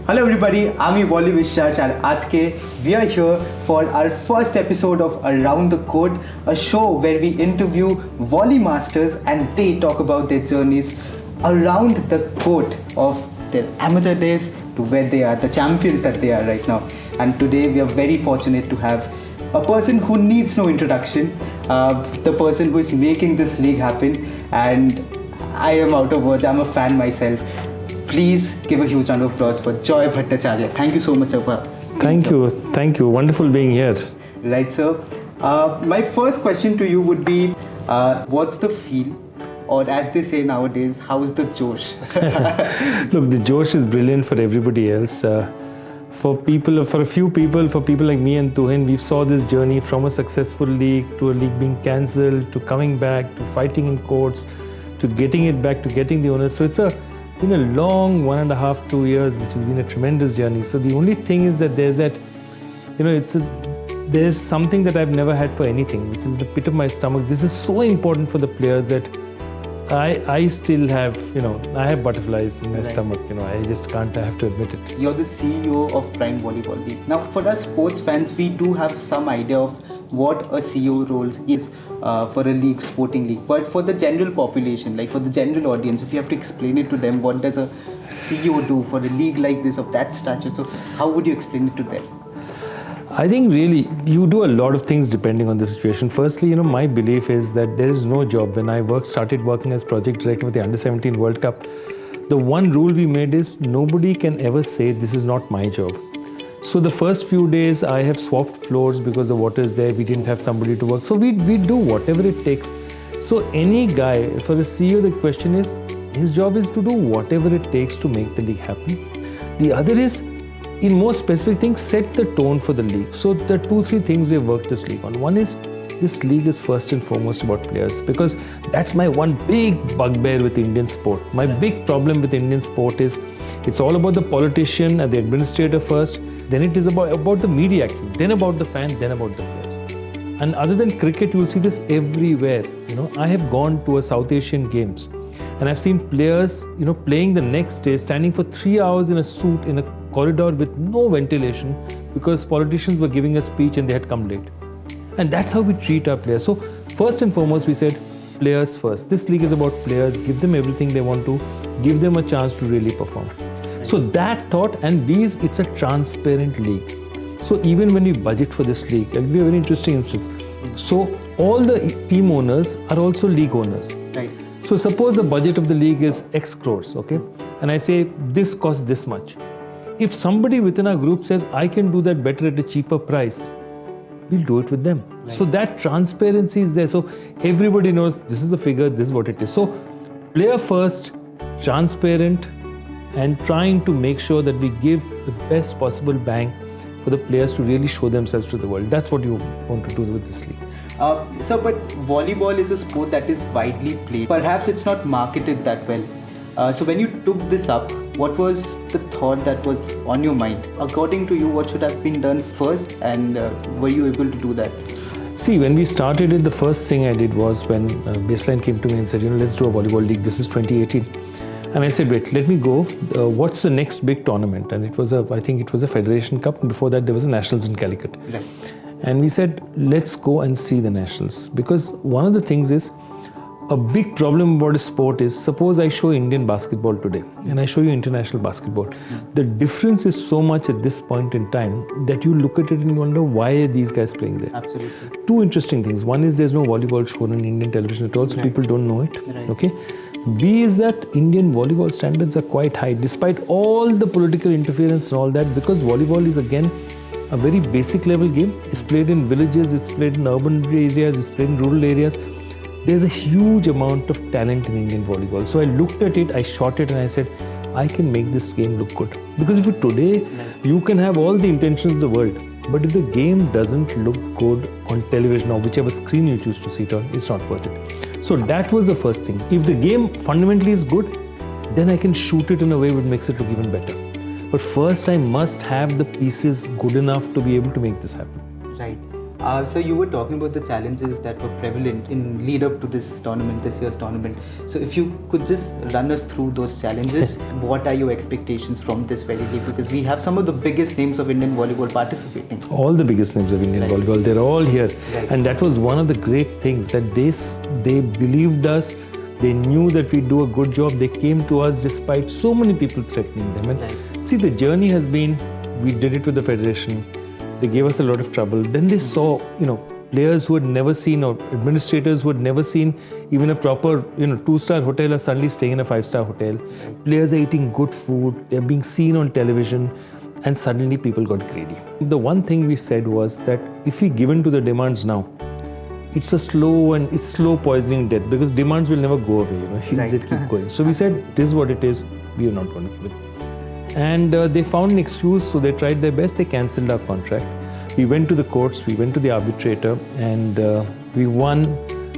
Hello everybody, I'm Wally Vishwas and today we are here for our first episode of Around the Court, a show where we interview volley masters and they talk about their journeys around the court of their amateur days to where they are, the champions that they are right now. And today we are very fortunate to have a person who needs no introduction, the person who is making this league happen, and I am out of words, I'm a fan myself. Please give a huge round of applause for Joy Bhattacharya. Thank you so much, sir. Thank you. Wonderful being here. Right, sir. My first question to you would be, what's the feel? Or as they say nowadays, how's the Josh? Look, the Josh is brilliant for everybody else. For a few people like me and Tuhin, we saw this journey from a successful league to a league being cancelled, to coming back, to fighting in courts, to getting it back, to getting the owners. So it's been a long 1.5, 2 years, which has been a tremendous journey. So the only thing is that there's something that I've never had for anything, which is the pit of my stomach. This is so important for the players that I still have, I have butterflies in my stomach, I just can't, I have to admit it. You're the CEO of Prime Volleyball League. Now, for us sports fans, we do have some idea of what a CEO role is for a league, sporting league. But for the general population, like for the general audience, if you have to explain it to them, what does a CEO do for a league like this of that stature? So how would you explain it to them? I think really you do a lot of things depending on the situation. Firstly, my belief is that there is no job. When I started working as project director for the Under-17 World Cup, the one rule we made is nobody can ever say this is not my job. So the first few days I have swapped floors because the water is there, we didn't have somebody to work. So we do whatever it takes. So any guy, for a CEO, the question is, his job is to do whatever it takes to make the league happen. The other is, in more specific things, set the tone for the league. So there are 2-3 things we have worked this league on. One is, this league is first and foremost about players, because that's my one big bugbear with Indian sport. My big problem with Indian sport is, it's all about the politician and the administrator first, then it is about the media actually, then about the fan, then about the players. And other than cricket, you'll see this everywhere. I have gone to a South Asian Games and I've seen players, playing the next day, standing for 3 hours in a suit in a corridor with no ventilation because politicians were giving a speech and they had come late. And that's how we treat our players. So first and foremost, we said players first. This league is about players. Give them everything they want to. Give them a chance to really perform. So that thought, and it's a transparent league. So even when we budget for this league, it'll be a very interesting instance. So all the team owners are also league owners. Right. So suppose the budget of the league is X crores, okay? And I say this costs this much. If somebody within our group says, I can do that better at a cheaper price, we'll do it with them. Right. So that transparency is there. So everybody knows this is the figure, this is what it is. So player first, transparent, and trying to make sure that we give the best possible bang for the players to really show themselves to the world. That's what you want to do with this league. Sir, but volleyball is a sport that is widely played. Perhaps it's not marketed that well. So when you took this up, what was the thought that was on your mind? According to you, what should have been done first, and were you able to do that? See, when we started it, the first thing I did was when Baseline came to me and said, let's do a volleyball league. This is 2018. And I said, wait, let me go. What's the next big tournament? And I think it was a Federation Cup. And before that, there was a Nationals in Calicut. Right. And we said, let's go and see the Nationals. Because one of the things is, a big problem about a sport is, suppose I show Indian basketball today and I show you international basketball. The difference is so much at this point in time that you look at it and wonder, why are these guys playing there? Absolutely. 2 interesting things. One is there's no volleyball shown on Indian television at all, so people don't know it. Right. Okay. B is that Indian volleyball standards are quite high, despite all the political interference and all that, because volleyball is again a very basic level game. It's played in villages, it's played in urban areas, it's played in rural areas. There's a huge amount of talent in Indian volleyball. So I looked at it, I shot it, and I said, I can make this game look good. Because if today, you can have all the intentions in the world, but if the game doesn't look good on television or whichever screen you choose to see it on, it's not worth it. So that was the first thing. If the game fundamentally is good, then I can shoot it in a way which makes it look even better. But first I must have the pieces good enough to be able to make this happen. Right. So you were talking about the challenges that were prevalent in lead up to this tournament, this year's tournament. So if you could just run us through those challenges, what are your expectations from this very league? Because we have some of the biggest names of Indian volleyball participating. All the biggest names of Indian volleyball, they're all here. Right. And that was one of the great things, that they believed us. They knew that we'd do a good job. They came to us despite so many people threatening them. And see, the journey has been, we did it with the federation. They gave us a lot of trouble. Then they saw, players who had never seen, or administrators who had never seen even a proper, 2-star hotel are suddenly staying in a 5-star hotel. Players are eating good food. They're being seen on television. And suddenly people got greedy. The one thing we said was that if we give in to the demands now, it's slow poisoning death, because demands will never go away. They keep going. So we said, this is what it is. We are not going to give it. And they found an excuse, so they tried their best. They cancelled our contract. We went to the courts, we went to the arbitrator, and we won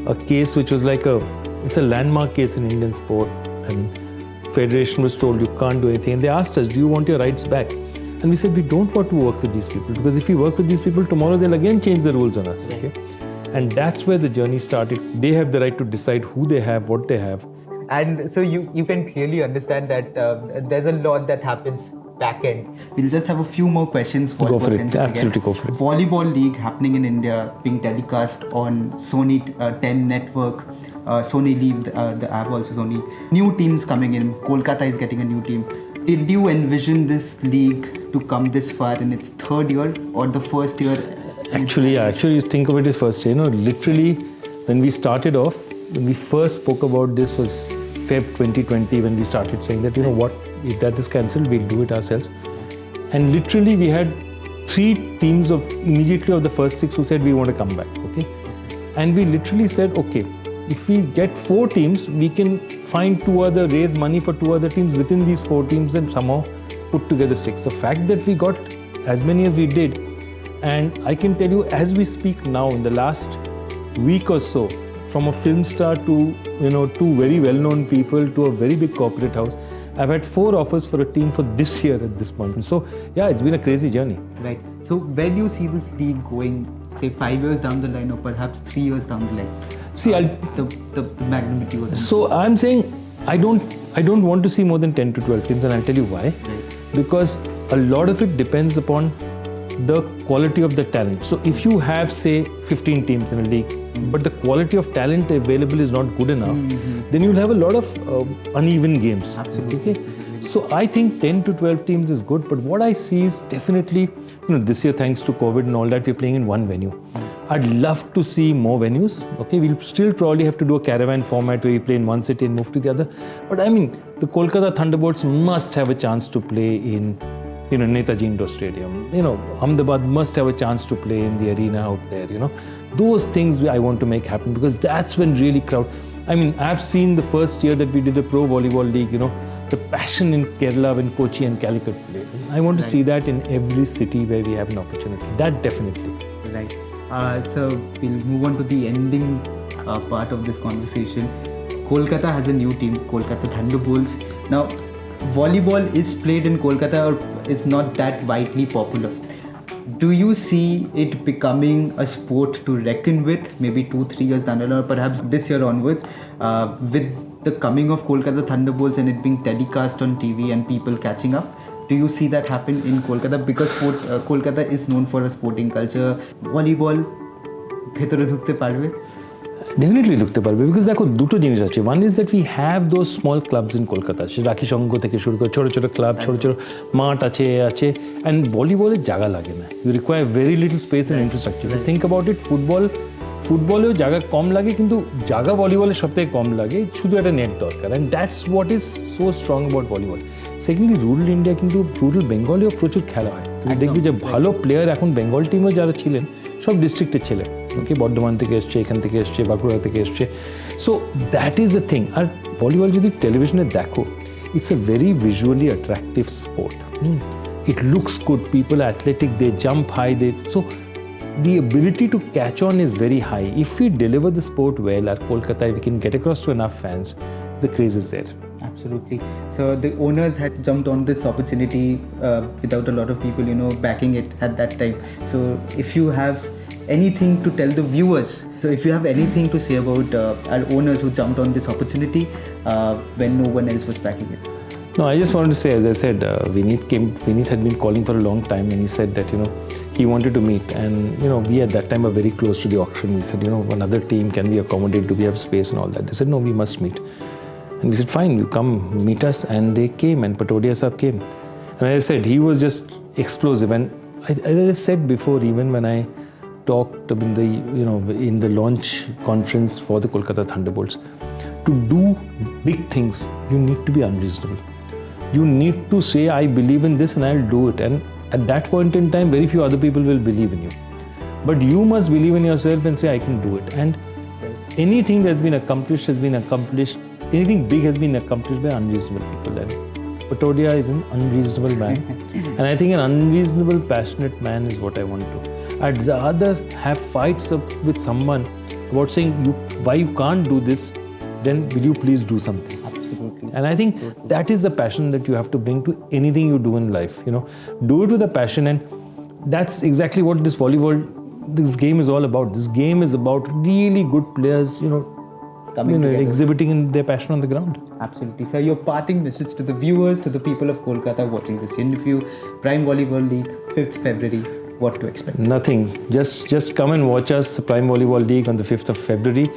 a case which was it's a landmark case in Indian sport. And federation was told, you can't do anything. And they asked us, do you want your rights back? And we said, we don't want to work with these people, because if we work with these people, tomorrow they'll again change the rules on us. Okay? And that's where the journey started. They have the right to decide who they have, what they have. And so you can clearly understand that there's a lot that happens back end. We'll just have a few more questions for Go for it. Absolutely, go for it. Volleyball league happening in India, being telecast on Sony 10 network. Sony Leave, the app also Sony. New teams coming in. Kolkata is getting a new team. Did you envision this league to come this far in its third year or the first year? Actually, you think of it as first year. Literally, when we started off, when we first spoke about this was Feb 2020, when we started saying that, what, if that is cancelled, we'll do it ourselves. And literally, we had 3 teams immediately of the first 6 who said, we want to come back, okay? And we literally said, okay, if we get 4 teams, we can find raise money for 2 other teams within these 4 teams and somehow put together 6. The fact that we got as many as we did, and I can tell you, as we speak now, in the last week or so, from a film star to, 2 very well-known people to a very big corporate house, I've had 4 offers for a team for this year at this point. So, yeah, it's been a crazy journey. Right. So, where do you see this league going, say 5 years down the line or perhaps 3 years down the line? See, the magnitude was. So, I'm saying I don't want to see more than 10 to 12 teams, and I'll tell you why. Right. Because a lot of it depends upon the quality of the talent. So if you have, say, 15 teams in a league, but the quality of talent available is not good enough, then you'll have a lot of uneven games. Absolutely. Okay? So I think 10 to 12 teams is good, but what I see is definitely, this year, thanks to COVID and all that, we're playing in one venue. I'd love to see more venues. Okay, we'll still probably have to do a caravan format where we play in one city and move to the other. But I mean, the Kolkata Thunderbolts must have a chance to play in Netaji Indoor Stadium. Ahmedabad must have a chance to play in the arena out there. Those things I want to make happen, because that's when really crowd. I mean, I've seen the first year that we did a pro volleyball league, the passion in Kerala when Kochi and Calicut played. I want to see that in every city where we have an opportunity. That definitely. Right. So we'll move on to the ending part of this conversation. Kolkata has a new team, Kolkata Thunderbolts. Now, volleyball is played in Kolkata or is not that widely popular. Do you see it becoming a sport to reckon with maybe 2-3 years down the line, or perhaps this year onwards, with the coming of Kolkata Thunderbolts and it being telecast on TV and people catching up? Do you see that happen in Kolkata? Because Kolkata is known for a sporting culture. Volleyball, bhetore dhukte parbe? Definitely ঢুকতে পারবে, because দেখো দুটো জিনিস আছে. One is that we have those small clubs in Kolkata. রাখি সংঘ থেকে শুরু করে ছোট ছোট ক্লাব, ছোট ছোট মাঠ আছে, and ভলিবলের জায়গা লাগে না. You require very little space and infrastructure. Think about it, ফুটবলেও জায়গা কম লাগে, কিন্তু জায়গা ভলিবলের সবথেকে কম লাগে, শুধু একটা নেট দরকার. And that's what is so strong about volleyball. Secondly, rural India কিন্তু রুরাল বেঙ্গলেও প্রচুর খেলা হয়. তুমি দেখবি যে ভালো প্লেয়ার এখন বেঙ্গল টিমেও যারা ছিলেন সব ডিস্ট্রিক্টের ছেলে. ওকে, বর্ধমান থেকে এসছে, এখান থেকে এসছে, বাঁকুড়া থেকে এসছে. So that is a thing. আর ভলিবল যদি টেলিভিশনে দেখো, it's a very visually attractive sport. It looks good, people are athletic, they jump high, so the ability to catch on is very high. If we deliver the sport well at Kolkata, we can get across to enough fans, the craze is there. Absolutely. So the owners had jumped on this opportunity without a lot of people, backing it at that time. So if you have anything to tell the viewers? So if you have anything to say about our owners who jumped on this opportunity when no one else was backing it. No, I just wanted to say, as I said, Vineet had been calling for a long time, and he said that, he wanted to meet. And, we at that time were very close to the auction. We said, another team, can we accommodate? Do we have space and all that? They said, no, we must meet. And we said, fine, you come meet us. And they came, and Patodia Saab came. And as I said, he was just explosive. And as I said before, even when I talked in the launch conference for the Kolkata Thunderbolts, to do big things, you need to be unreasonable. You need to say, I believe in this and I'll do it. And at that point in time, very few other people will believe in you. But you must believe in yourself and say, I can do it. And anything that's been accomplished has been accomplished. Anything big has been accomplished by unreasonable people. And Patodia is an unreasonable man. And I think an unreasonable, passionate man is what I want to. I'd rather have fights with someone about saying, why you can't do this, then will you please do something? Absolutely. And I think that is the passion that you have to bring to anything you do in life. Do it with a passion, and that's exactly what this game is all about. This game is about really good players, Coming together. exhibiting their passion on the ground. Absolutely. So your parting message to the viewers, to the people of Kolkata watching this interview, Prime Volleyball League, 5th February, what to expect? Nothing. Just come and watch us, Prime Volleyball League on the 5th of February.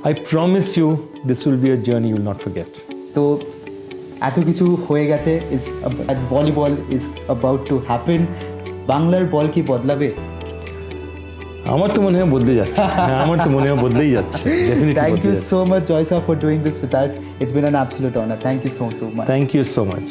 I promise you, this will be a journey you will not forget. তো এত কিছু হয়ে গেছে, volleyball is about to happen. বাংলার বল কি বদলাবে? আমার তো মনে হয় বদলে যাচ্ছে। আমার তো মনে হয় বদলেই যাচ্ছে। Thank you so much, Joy sir, for doing this with us. It's been an absolute honor. Thank you so much. Thank you so much.